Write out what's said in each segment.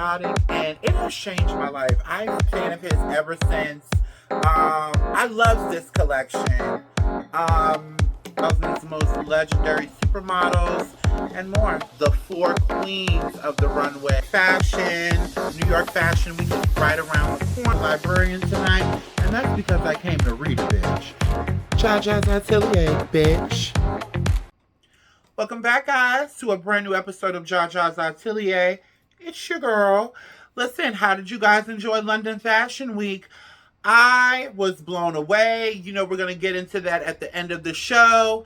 chaotic, and it has changed my life. I'm a fan of his ever since. I love this collection. Of his most legendary supermodels and more. The four queens of the runway. Fashion, New York Fashion Week is right around the corner. Librarian tonight, and that's because I came to read a bitch. Jaja's Atelier, bitch. Welcome back, guys, to a brand new episode of Jaja's Atelier. It's your girl. Listen, how did you guys enjoy London Fashion Week? I was blown away. You know, we're going to get into that at the end of the show.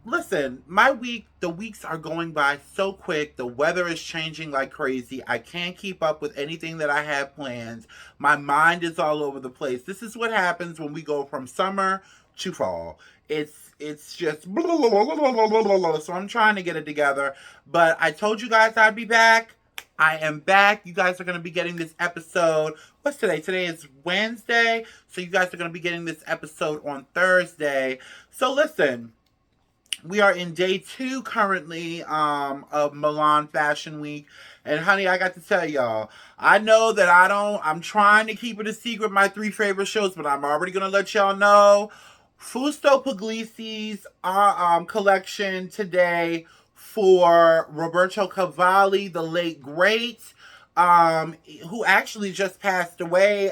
Listen, the weeks are going by so quick. The weather is changing like crazy. I can't keep up with anything that I have planned. My mind is all over the place. This is what happens when we go from summer to fall. It's just blah, blah, blah, blah, blah, blah, blah. So I'm trying to get it together. But I told you guys I'd be back. I am back. You guys are going to be getting this episode. What's today? Today is Wednesday. So you guys are going to be getting this episode on Thursday. So listen, we are in day 2 currently of Milan Fashion Week. And honey, I got to tell y'all, I know that I'm trying to keep it a secret, my 3 favorite shows, but I'm already going to let y'all know. Fusto Puglisi's collection today for Roberto Cavalli, the late great, who actually just passed away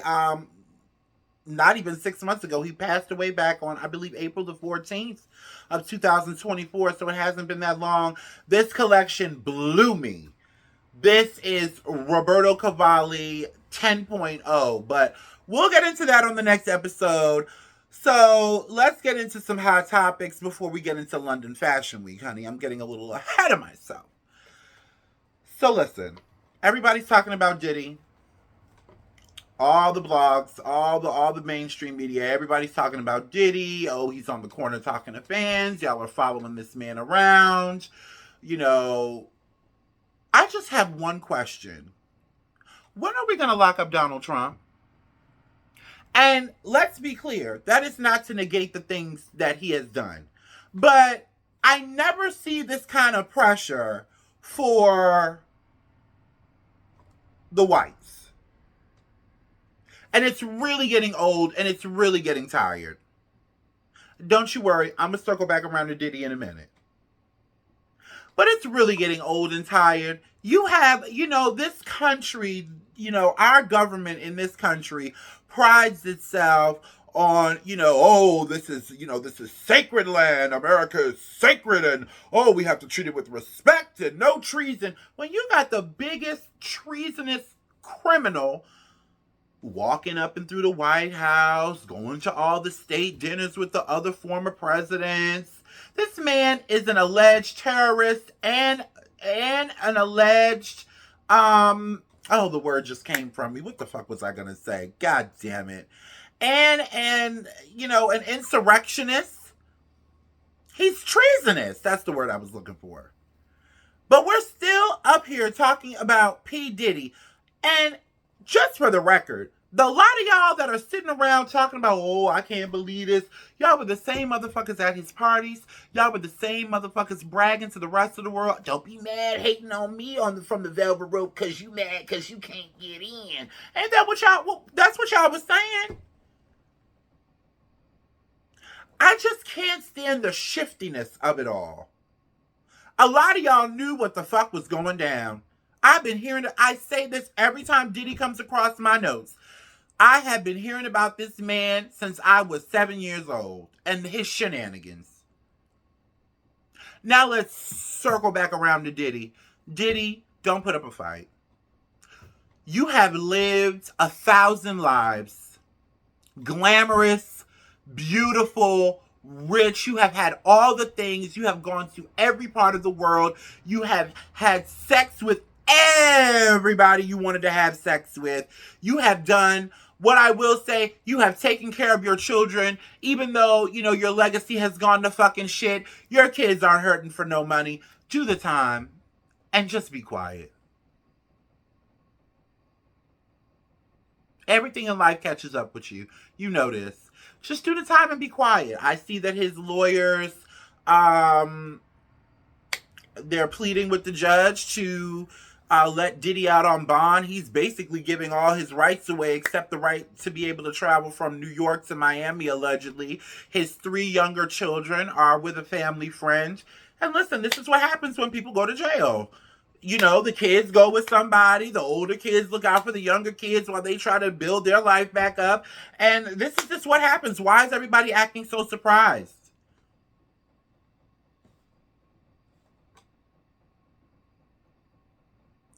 not even 6 months ago. He passed away back on, I believe, April the 14th of 2024, so it hasn't been that long. This collection blew me. This is Roberto Cavalli 10.0, but we'll get into that on the next episode. So let's get into some hot topics before we get into London Fashion Week, honey. I'm getting a little ahead of myself. So listen, everybody's talking about Diddy. All the blogs, all the mainstream media, everybody's talking about Diddy. Oh, he's on the corner talking to fans. Y'all are following this man around. You know, I just have one question. When are we going to lock up Donald Trump? And let's be clear, that is not to negate the things that he has done. But I never see this kind of pressure for the whites. And it's really getting old and it's really getting tired. Don't you worry, I'm going to circle back around to Diddy in a minute. But it's really getting old and tired. You have, this country, our government in this country prides itself on, this is sacred land. America is sacred, and we have to treat it with respect and no treason. When you got the biggest treasonous criminal walking up and through the White House, going to all the state dinners with the other former presidents. This man is an alleged terrorist and an alleged, the word just came from me. What the fuck was I going to say? God damn it. And an insurrectionist. He's treasonous. That's the word I was looking for. But we're still up here talking about P. Diddy. And just for the record, the lot of y'all that are sitting around talking about, I can't believe this. Y'all were the same motherfuckers at his parties. Y'all were the same motherfuckers bragging to the rest of the world. Don't be mad hating on me from the velvet rope because you mad because you can't get in. Ain't that what that's what y'all was saying? I just can't stand the shiftiness of it all. A lot of y'all knew what the fuck was going down. I've been hearing it. I say this every time Diddy comes across my notes. I have been hearing about this man since I was 7 years old and his shenanigans. Now let's circle back around to Diddy. Diddy, don't put up a fight. You have lived 1,000 lives. Glamorous, beautiful, rich. You have had all the things. You have gone to every part of the world. You have had sex with everybody you wanted to have sex with. You have done what I will say, you have taken care of your children, even though, your legacy has gone to fucking shit. Your kids aren't hurting for no money. Do the time and just be quiet. Everything in life catches up with you. You know this. Just do the time and be quiet. I see that his lawyers, they're pleading with the judge to let Diddy out on bond. He's basically giving all his rights away except the right to be able to travel from New York to Miami, allegedly. His 3 younger children are with a family friend. And listen, this is what happens when people go to jail. You know, the kids go with somebody, the older kids look out for the younger kids while they try to build their life back up. And this is just what happens. Why is everybody acting so surprised?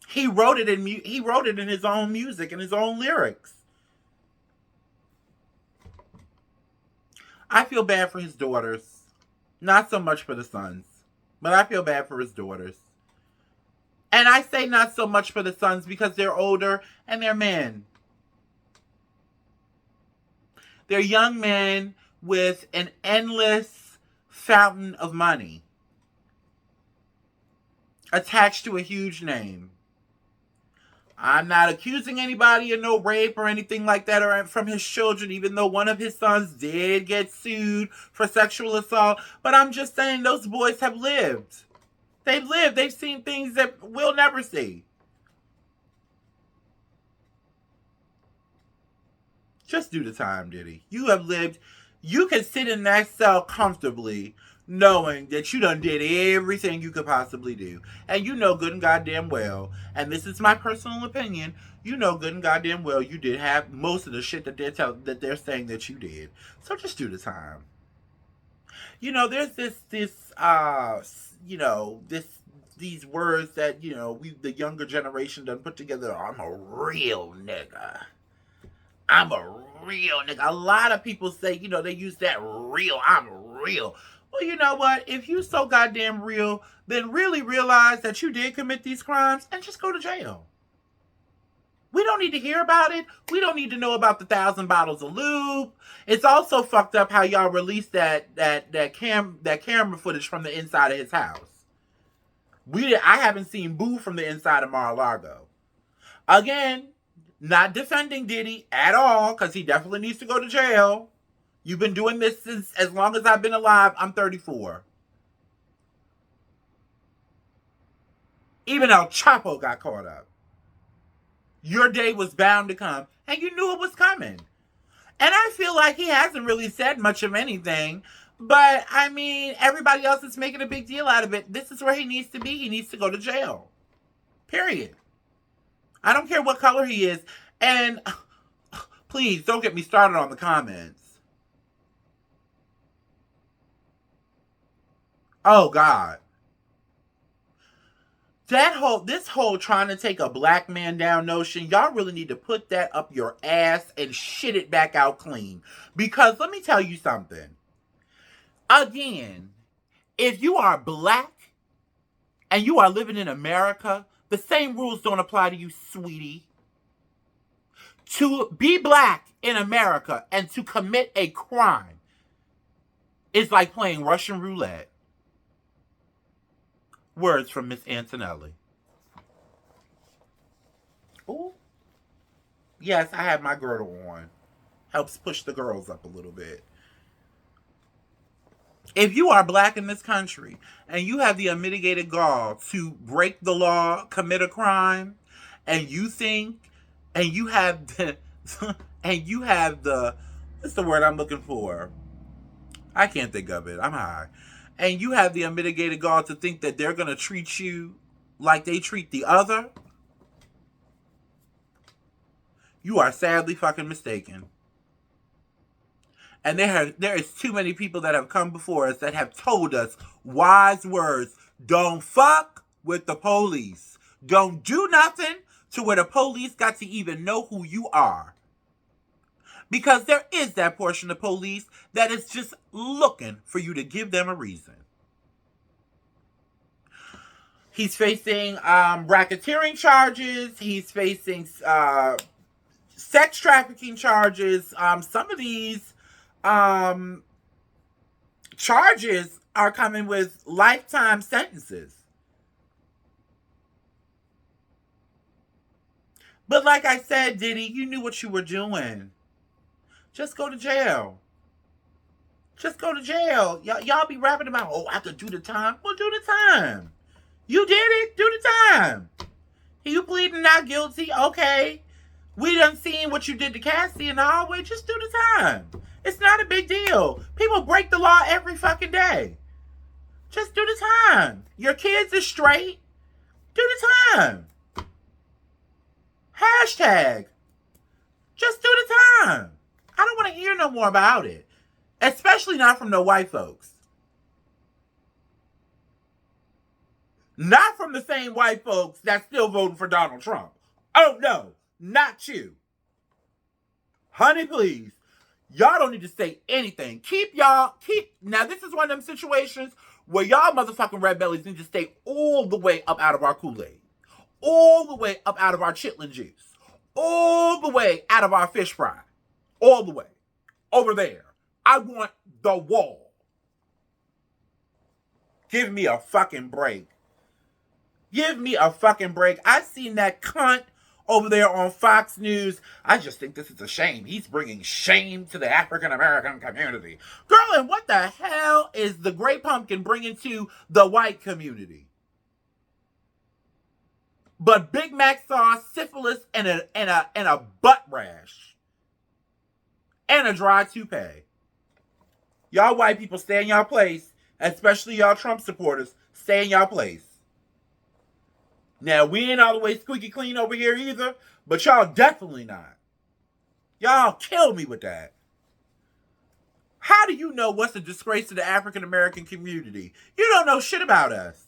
He wrote it in his own music and his own lyrics. I feel bad for his daughters. Not so much for the sons, but I feel bad for his daughters. And I say not so much for the sons because they're older and they're men. They're young men with an endless fountain of money attached to a huge name. I'm not accusing anybody of no rape or anything like that or from his children, even though one of his sons did get sued for sexual assault. But I'm just saying those boys have lived. They've lived. They've seen things that we'll never see. Just do the time, Diddy. You have lived. You can sit in that cell comfortably knowing that you done did everything you could possibly do. And you know good and goddamn well, and this is my personal opinion, you know good and goddamn well you did have most of the shit that they're saying that you did. So just do the time. You know, there's these words that, the younger generation done put together. I'm a real nigga. I'm a real nigga. A lot of people say, they use that real. I'm real. Well, you know what? If you so goddamn real, then really realize that you did commit these crimes and just go to jail. We don't need to hear about it. We don't need to know about the 1,000 bottles of lube. It's also fucked up how y'all released that camera footage from the inside of his house. I haven't seen boo from the inside of Mar-a-Lago. Again, not defending Diddy at all, because he definitely needs to go to jail. You've been doing this since as long as I've been alive. I'm 34. Even El Chapo got caught up. Your day was bound to come, and you knew it was coming. And I feel like he hasn't really said much of anything, but I mean, everybody else is making a big deal out of it. This is where he needs to be. He needs to go to jail. Period. I don't care what color he is. And please don't get me started on the comments. Oh God. This whole trying to take a black man down notion, y'all really need to put that up your ass and shit it back out clean. Because let me tell you something. Again, if you are black and you are living in America, the same rules don't apply to you, sweetie. To be black in America and to commit a crime is like playing Russian roulette. Words from Miss Antonelli. Ooh. Yes, I have my girdle on. Helps push the girls up a little bit. If you are black in this country and you have the unmitigated gall to break the law, commit a crime, and you think, and you have the, what's the word I'm looking for? I can't think of it. I'm high. And you have the unmitigated gall to think that they're going to treat you like they treat the other, you are sadly fucking mistaken. And there is too many people that have come before us that have told us wise words. Don't fuck with the police. Don't do nothing to where the police got to even know who you are. Because there is that portion of police that is just looking for you to give them a reason. He's facing racketeering charges. He's facing sex trafficking charges. Some of these charges are coming with lifetime sentences. But like I said, Diddy, you knew what you were doing. Just go to jail. Just go to jail. Y'all be rapping about, I could do the time. Well, do the time. You did it. Do the time. You pleading not guilty? Okay. We done seen what you did to Cassie in the hallway. Just do the time. It's not a big deal. People break the law every fucking day. Just do the time. Your kids are straight. Do the time. Hashtag. Just do the time. I don't want to hear no more about it. Especially not from the white folks. Not from the same white folks that's still voting for Donald Trump. Oh no, not you. Honey, please. Y'all don't need to say anything. Now this is one of them situations where y'all motherfucking red bellies need to stay all the way up out of our Kool-Aid. All the way up out of our chitlin juice. All the way out of our fish fry. All the way. Over there. I want the wall. Give me a fucking break. Give me a fucking break. I seen that cunt over there on Fox News. I just think this is a shame. He's bringing shame to the African American community. Girl, and what the hell is the Great Pumpkin bringing to the white community? But Big Mac sauce, syphilis, and a butt rash. And a dry toupee. Y'all white people, stay in y'all place. Especially y'all Trump supporters, stay in y'all place. Now, we ain't all the way squeaky clean over here either, but y'all definitely not. Y'all kill me with that. How do you know what's a disgrace to the African American community? You don't know shit about us.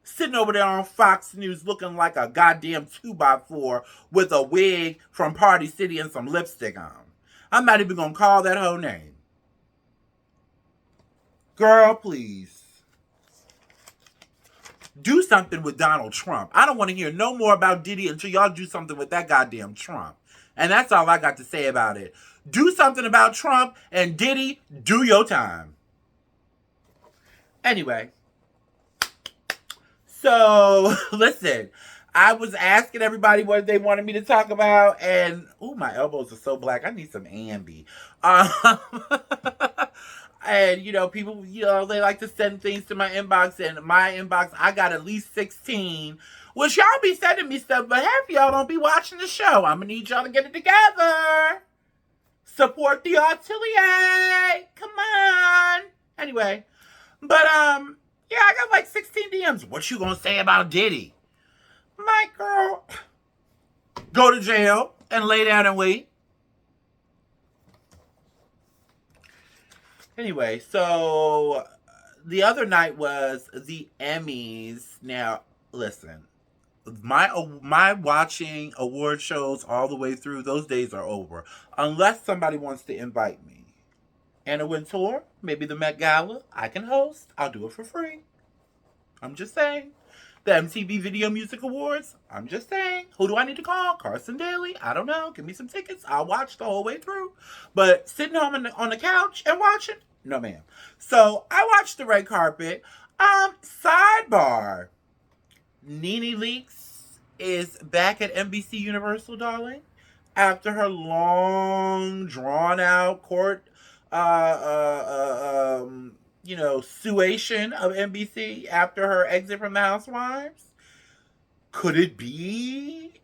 Sitting over there on Fox News looking like a goddamn 2x4 with a wig from Party City and some lipstick on. I'm not even going to call that whole name. Girl, please. Do something with Donald Trump. I don't want to hear no more about Diddy until y'all do something with that goddamn Trump. And that's all I got to say about it. Do something about Trump, and Diddy, do your time. Anyway. So, listen. I was asking everybody what they wanted me to talk about, and, ooh, my elbows are so black. I need some Ambi. And, people, they like to send things to my inbox. And my inbox, I got at least 16. Which y'all be sending me stuff, but half y'all don't be watching the show. I'm going to need y'all to get it together. Support the artillery. Come on. Anyway. But, yeah, I got like 16 DMs. What you going to say about Diddy? My girl. Go to jail and lay down and wait. Anyway, so the other night was the Emmys. Now, listen, my watching award shows all the way through, those days are over. Unless somebody wants to invite me. Anna Wintour, maybe the Met Gala, I can host. I'll do it for free. I'm just saying. The MTV Video Music Awards, I'm just saying. Who do I need to call? Carson Daly? I don't know. Give me some tickets. I'll watch the whole way through. But sitting home on the couch and watching? No, ma'am. So, I watched the red carpet. Sidebar. Nene Leakes is back at NBC Universal, darling. After her long, drawn-out court, suation of NBC after her exit from the Housewives? Could it be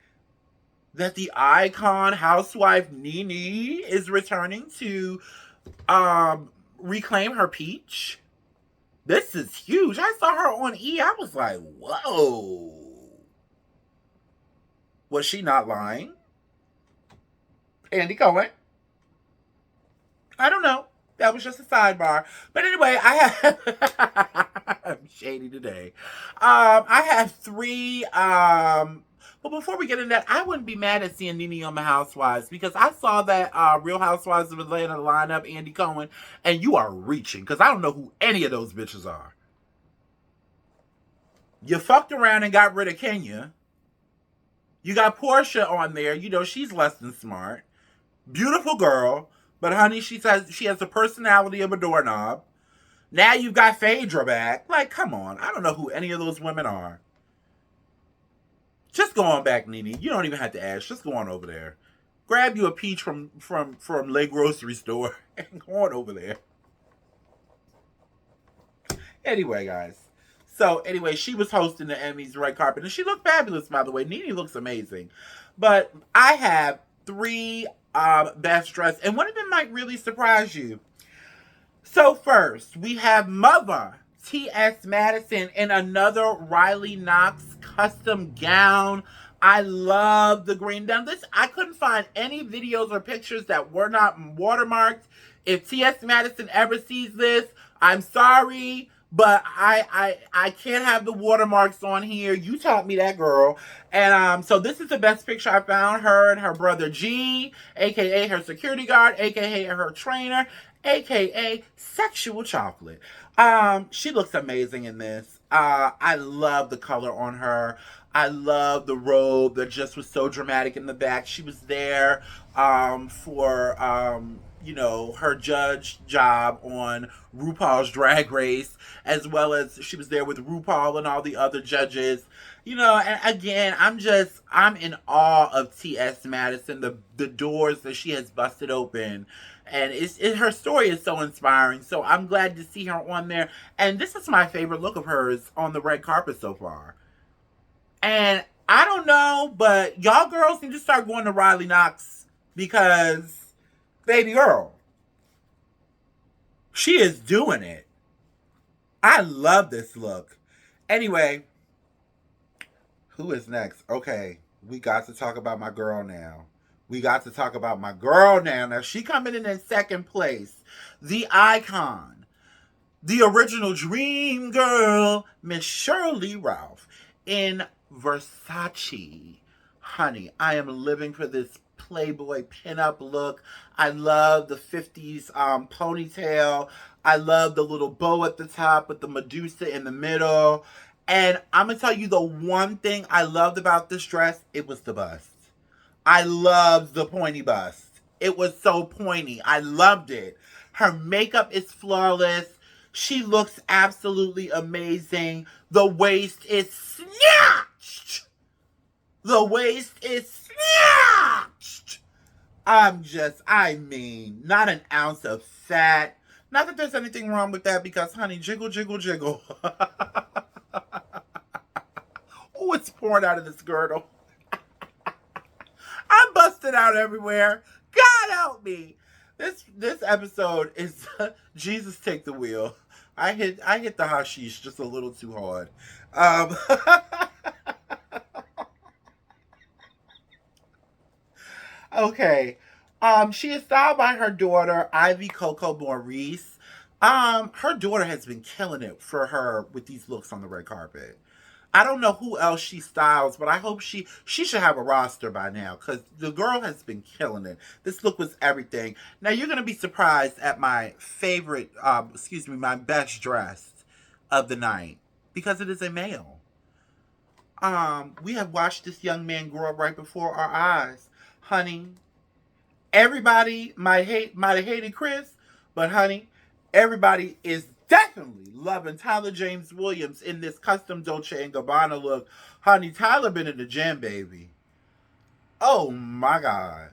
that the icon housewife Nene is returning to reclaim her peach? This is huge. I saw her on E! I was like, whoa. Was she not lying? Andy Cohen? I don't know. That was just a sidebar. But anyway, I'm shady today. I have 3, but before we get into that, I wouldn't be mad at seeing Nene on the Housewives, because I saw that Real Housewives of Atlanta lineup, Andy Cohen, and you are reaching, because I don't know who any of those bitches are. You fucked around and got rid of Kenya. You got Portia on there. She's less than smart. Beautiful girl. But honey, she has the personality of a doorknob. Now you've got Phaedra back. Like, come on. I don't know who any of those women are. Just go on back, Nene. You don't even have to ask. Just go on over there. Grab you a peach from Le Grocery Store and go on over there. Anyway, guys. So anyway, she was hosting the Emmys red carpet, and she looked fabulous, by the way. Nene looks amazing. But I have three best dressed, and one of them might really surprise you. So first, we have Mother T.S. Madison in another Riley Knox custom gown. I love the green down. This I couldn't find any videos or pictures that were not watermarked. If T.S. Madison ever sees this, I'm sorry, but I can't have the watermarks on here. You taught me that, girl. And so this is the best picture I found. Her and her brother G, aka her security guard, aka her trainer, aka sexual chocolate. She looks amazing in this. I love the color on her. I love the robe that just was so dramatic in the back. She was there for you know, her judge job on RuPaul's Drag Race, as well as she was there with RuPaul and all the other judges. You know, and again, I'm in awe of T.S. Madison, the doors that she has busted open. And her story is so inspiring. So I'm glad to see her on there. And this is my favorite look of hers on the red carpet so far. And I don't know, but y'all girls need to start going to Riley Knox because, baby girl, she is doing it. I love this look. Anyway, who is next? Okay, we got to talk about my girl now. We got to talk about my girl now. Now, she coming in second place. The icon, the original dream girl, Miss Shirley Ralph in Versace. Honey, I am living for this Playboy pinup look. I love the 50s ponytail. I love the little bow at the top with the Medusa in the middle. And I'm going to tell you the one thing I loved about this dress, it was the bust. I loved the pointy bust. It was so pointy. I loved it. Her makeup is flawless. She looks absolutely amazing. The waist is snatched. The waist is snatched. I mean, not an ounce of fat. Not that there's anything wrong with that because, honey, jiggle, jiggle, jiggle. Oh, it's pouring out of this girdle. I'm busted out everywhere. God help me. This episode is Jesus take the wheel. I hit the hashish just a little too hard. Okay. She is styled by her daughter, Ivy Coco Maurice. Her daughter has been killing it for her with these looks on the red carpet. I don't know who else she styles, but I hope she should have a roster by now because the girl has been killing it. This look was everything. Now you're gonna be surprised at my favorite, my best dressed of the night because it is a male. We have watched this young man grow up right before our eyes, honey. Everybody might have hated Chris, but honey, everybody is definitely loving Tyler James Williams in this custom Dolce and Gabbana look. Honey, Tyler been in the gym, baby. Oh my God.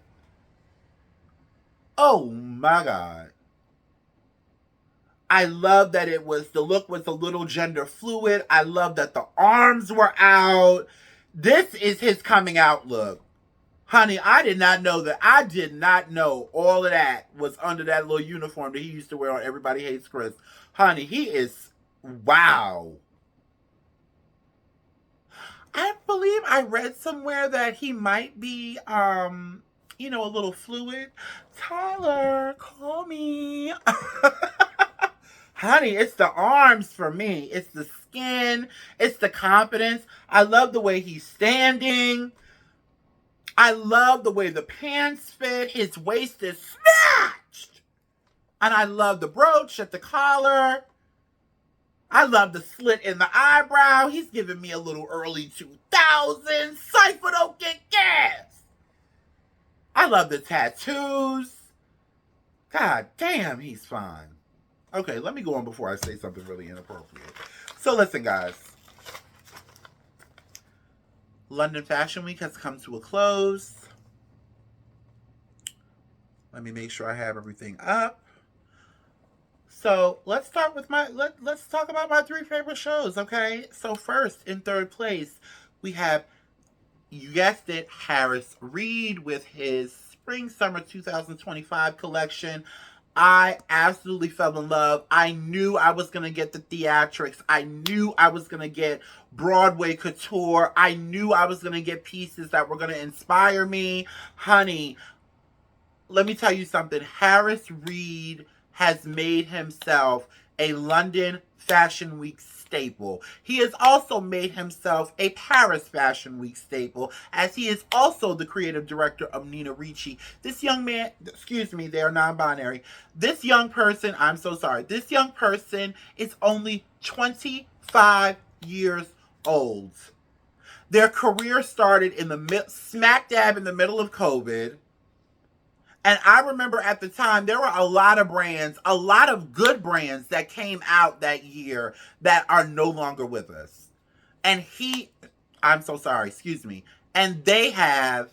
Oh my God. I love that the look was a little gender fluid. I love that the arms were out. This is his coming out look. Honey, I did not know that. I did not know all of that was under that little uniform that he used to wear on Everybody Hates Chris. Honey, he is, wow. I believe I read somewhere that he might be, you know, a little fluid. Tyler, call me. Honey, it's the arms for me. It's the skin. It's the confidence. I love the way he's standing. I love the way the pants fit. His waist is snatched. And I love the brooch at the collar. I love the slit in the eyebrow. He's giving me a little early 2000s. Cypher don't get gas. I love the tattoos. God damn, he's fine. Okay, let me go on before I say something really inappropriate. So listen, guys. London Fashion Week has come to a close. Let me make sure I have everything up. So let's start with let's talk about my three favorite shows, okay? So first, in third place, we have, you guessed it, Harris Reed with his Spring Summer 2025 collection. I absolutely fell in love. I knew I was going to get the theatrics. I knew I was going to get Broadway couture. I knew I was going to get pieces that were going to inspire me. Honey, let me tell you something. Harris Reed has made himself a London Fashion Week staple. He has also made himself a Paris Fashion Week staple, as he is also the creative director of Nina Ricci. This young man, excuse me, they are non-binary. This young person, I'm so sorry, this young person is only 25 years old. Their career started in the smack dab in the middle of COVID. And I remember at the time, there were a lot of brands, a lot of good brands that came out that year that are no longer with us. And I'm so sorry, excuse me. And they have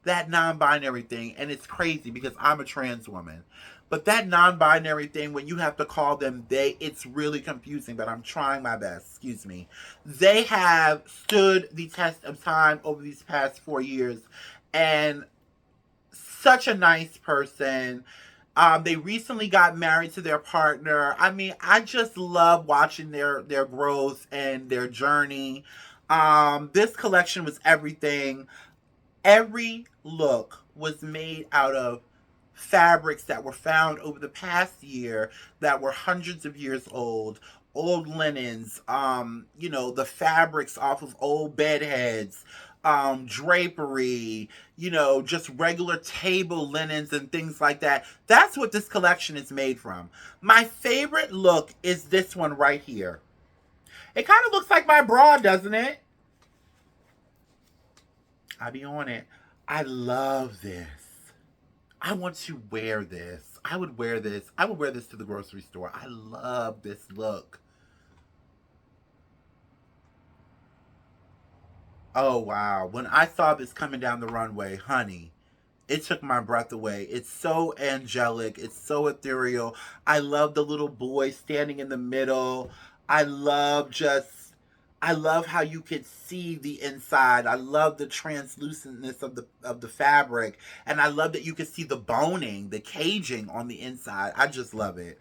that non binary thing. And it's crazy because I'm a trans woman. But that non binary thing, when you have to call them they, it's really confusing, but I'm trying my best, excuse me. They have stood the test of time over these past 4 years. And such a nice person. They recently got married to their partner. I mean, I just love watching their growth and their journey. This collection was everything. Every look was made out of fabrics that were found over the past year that were hundreds of years old linens, the fabrics off of old bed heads, drapery, just regular table linens and things like that. That's what this collection is made from. My favorite look is this one right here. It kind of looks like my bra, doesn't it? I be on it. I love this. I want to wear this. I would wear this. I would wear this to the grocery store. I love this look. Oh, wow. When I saw this coming down the runway, honey, it took my breath away. It's so angelic. It's so ethereal. I love the little boy standing in the middle. I love just I love how you can see the inside. I love the translucentness of the fabric, and I love that you can see the boning, the caging on the inside. I just love it.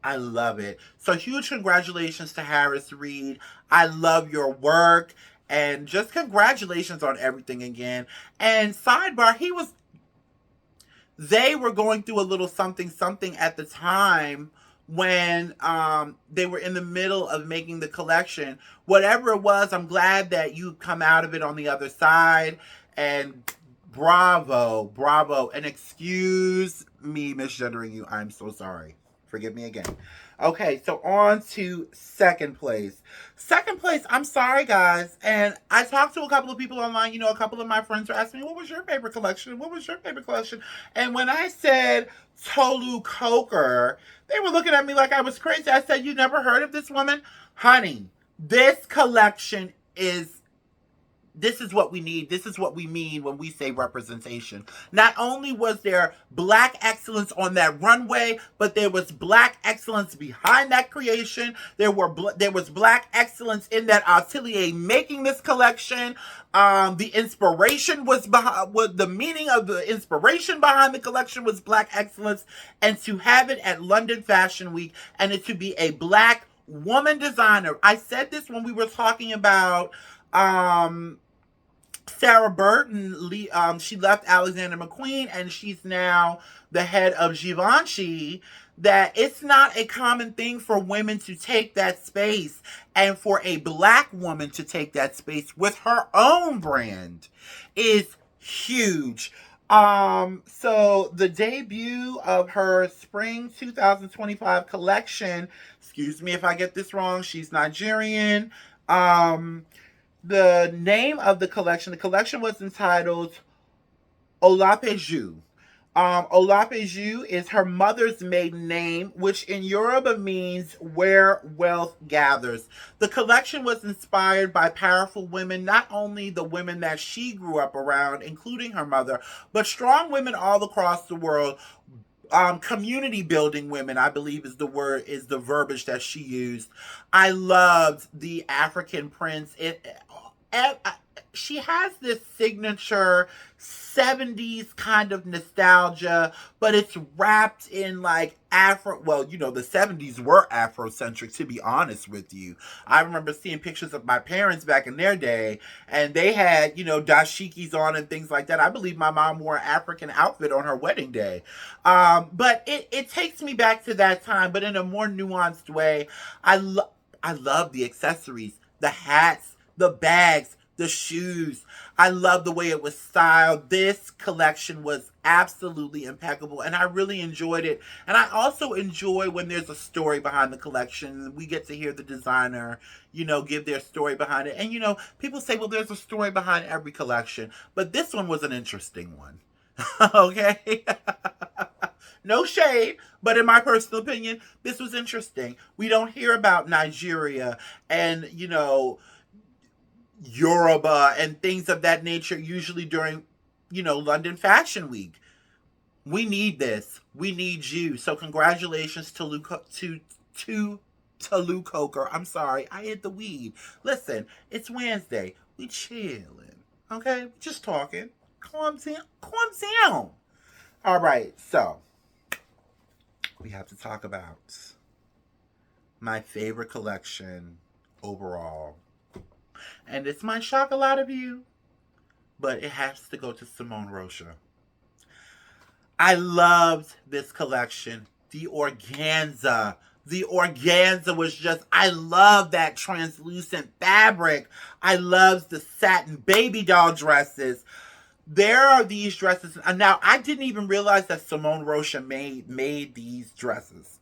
I love it. So huge congratulations to Harris Reed. I love your work, and just congratulations on everything again. And sidebar, they were going through a little something something at the time when they were in the middle of making the collection. Whatever it was, I'm glad that you come out of it on the other side. And bravo, bravo. And excuse me misgendering you. I'm so sorry. Forgive me again. Okay, so on to second place. Second place, I'm sorry, guys. And I talked to a couple of people online. A couple of my friends were asking me, what was your favorite collection? What was your favorite collection? And when I said Tolu Coker, they were looking at me like I was crazy. I said, you never heard of this woman? Honey, this collection is this is what we need. This is what we mean when we say representation. Not only was there black excellence on that runway, but there was black excellence behind that creation. There was black excellence in that atelier making this collection. The inspiration was behind, the meaning of the inspiration behind the collection was black excellence, and to have it at London Fashion Week and it to be a black woman designer. I said this when we were talking about Sarah Burton. She left Alexander McQueen and she's now the head of Givenchy. That it's not a common thing for women to take that space, and for a black woman to take that space with her own brand is huge. So the debut of her spring 2025 collection, excuse me if I get this wrong, she's Nigerian. The name of the collection was entitled Olapeju. Olapeju is her mother's maiden name, which in Yoruba means where wealth gathers. The collection was inspired by powerful women, not only the women that she grew up around, including her mother, but strong women all across the world, Community building women, I believe is the word, is the verbiage that she used. I loved the African prints. It she has this signature 70s kind of nostalgia, but it's wrapped in like Afro. Well, you know, the 70s were Afrocentric, to be honest with you. I remember seeing pictures of my parents back in their day, and they had, you know, dashikis on and things like that. I believe my mom wore an African outfit on her wedding day. But it takes me back to that time, but in a more nuanced way. I love the accessories, the hats, the bags, the shoes. I love the way it was styled. This collection was absolutely impeccable, and I really enjoyed it. And I also enjoy when there's a story behind the collection. We get to hear the designer, you know, give their story behind it. And, you know, people say, well, there's a story behind every collection, but this one was an interesting one. Okay? No shade, but in my personal opinion, this was interesting. We don't hear about Nigeria and, you know, Yoruba and things of that nature usually during, you know, London Fashion Week. We need this. We need you. So congratulations to Luke Coker. I'm sorry, I hit the weed. Listen, it's Wednesday. We chilling. Okay? We just talking. Calm down. Calm down. All right, so we have to talk about my favorite collection overall. And this might shock a lot of you, but it has to go to Simone Rocha. I loved this collection. The organza. The organza was just, I love that translucent fabric. I love the satin baby doll dresses. There are these dresses. And now, I didn't even realize that Simone Rocha made these dresses.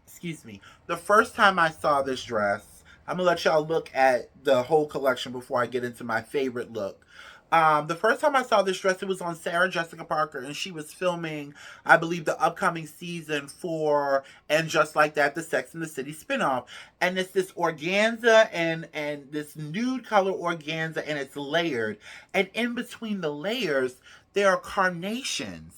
Excuse me. The first time I saw this dress, I'm going to let y'all look at the whole collection before I get into my favorite look. The first time I saw this dress, it was on Sarah Jessica Parker, and she was filming, I believe, the upcoming season for And Just Like That, the Sex and the City spinoff. And it's this organza and this nude color organza, and it's layered. And in between the layers, there are carnations.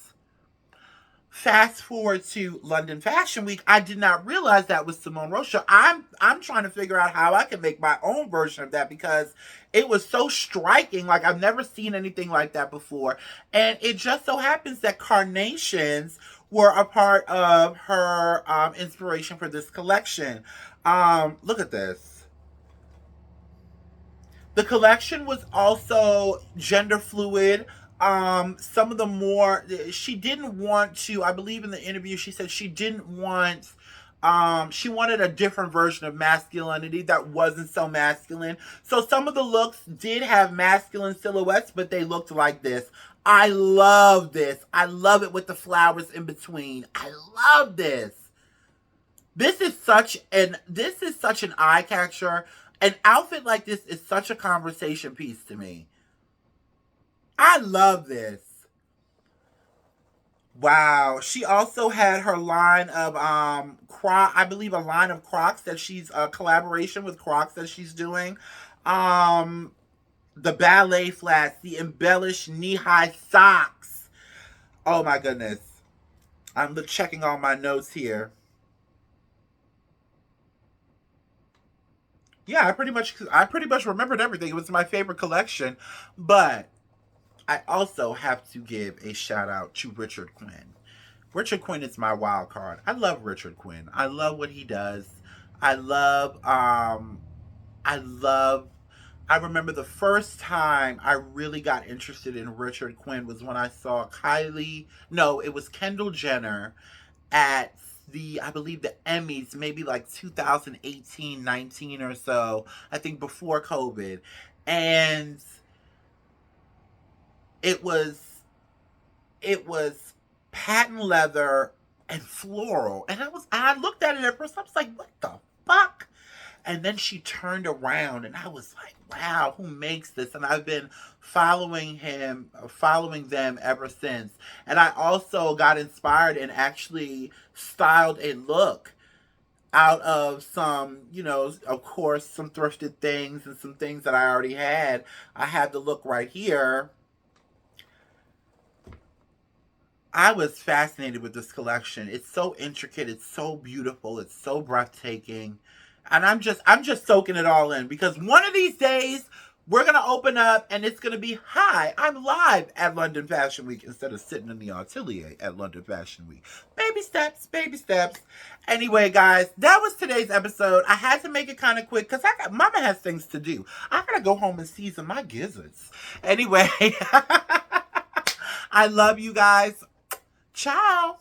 Fast forward to London Fashion Week, I did not realize that was Simone Rocha. I'm trying to figure out how I can make my own version of that because it was so striking. Like, I've never seen anything like that before. And it just so happens that carnations were a part of her inspiration for this collection. Look at this. The collection was also gender fluid. Some of the more, she didn't want to, I believe in the interview she said she didn't want, she wanted a different version of masculinity that wasn't so masculine. So some of the looks did have masculine silhouettes, but they looked like this. I love this. I love it with the flowers in between. I love this. This is such an eye catcher. An outfit like this is such a conversation piece to me. I love this. Wow. She also had her line of I believe a line of Crocs that she's a collaboration with Crocs that she's doing. Um the ballet flats, the embellished knee-high socks. Oh my goodness. I'm checking all my notes here. Yeah, I pretty much remembered everything. It was my favorite collection, but I also have to give a shout out to Richard Quinn. Richard Quinn is my wild card. I love Richard Quinn. I love what he does. I love I love I remember the first time I really got interested in Richard Quinn was when I saw it was Kendall Jenner at I believe the Emmys, maybe like 2018, 19 or so, I think before COVID. And it was it was patent leather and floral. And I looked at it at first, I was like, what the fuck? And then she turned around and I was like, wow, who makes this? And I've been following them ever since. And I also got inspired and actually styled a look out of some, you know, of course, some thrifted things and some things that I already had. I had the look right here. I was fascinated with this collection. It's so intricate, it's so beautiful, it's so breathtaking. And I'm just soaking it all in because one of these days we're going to open up and it's going to be, hi, I'm live at London Fashion Week instead of sitting in the atelier at London Fashion Week. Baby steps, baby steps. Anyway, guys, that was today's episode. I had to make it kind of quick because Mama has things to do. I got to go home and season my gizzards. Anyway, I love you guys. Ciao.